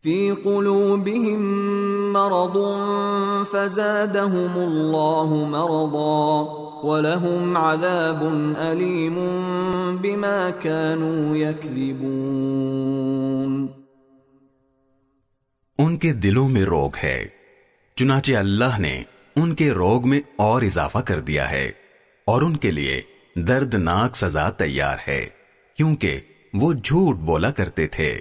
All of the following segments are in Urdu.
فی قلوبہم مرض فزادہم اللہ مرضا وَلَهُمْ عَذَابٌ أَلِيمٌ بِمَا كَانُوا يَكْذِبُونَ۔ ان کے دلوں میں روگ ہے، چنانچہ اللہ نے ان کے روگ میں اور اضافہ کر دیا ہے، اور ان کے لیے دردناک سزا تیار ہے، کیونکہ وہ جھوٹ بولا کرتے تھے۔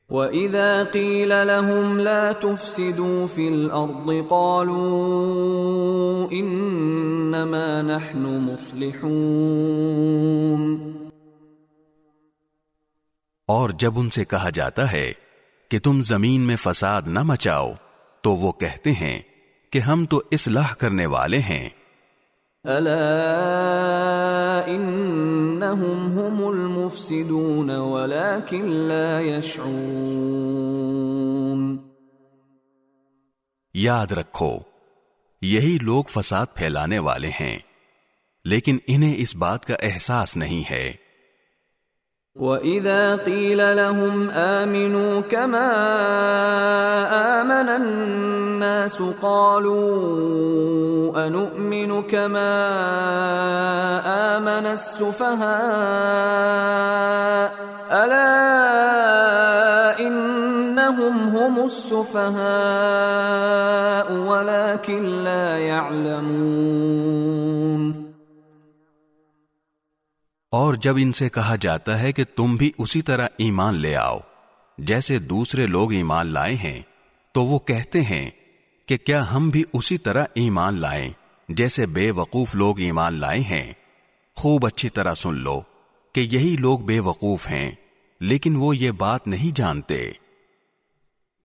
وَإِذَا قِيلَ لَهُمْ لَا تُفْسِدُوا فِي الْأَرْضِ قَالُوا إِنَّمَا نَحْنُ مُصْلِحُونَ۔ اور جب ان سے کہا جاتا ہے کہ تم زمین میں فساد نہ مچاؤ تو وہ کہتے ہیں کہ ہم تو اصلاح کرنے والے ہیں۔ أَلَا إِنَّهُمْ هُمُ الْمُفْسِدُونَ وَلَكِنْ لَا يَشْعُرُونَ۔ یاد رکھو، یہی لوگ فساد پھیلانے والے ہیں، لیکن انہیں اس بات کا احساس نہیں ہے۔ وَإِذَا قِيلَ لَهُمْ آمِنُوا كَمَا آمَنَ النَّاسُ قَالُوا أَنُؤْمِنُ كَمَا آمَنَ السُّفَهَاءُ أَلَا إِنَّهُمْ هُمُ السُّفَهَاءُ وَلَكِنْ لَا يَعْلَمُونَ۔ اور جب ان سے کہا جاتا ہے کہ تم بھی اسی طرح ایمان لے آؤ جیسے دوسرے لوگ ایمان لائے ہیں، تو وہ کہتے ہیں کہ کیا ہم بھی اسی طرح ایمان لائیں جیسے بے وقوف لوگ ایمان لائے ہیں۔ خوب اچھی طرح سن لو کہ یہی لوگ بے وقوف ہیں، لیکن وہ یہ بات نہیں جانتے۔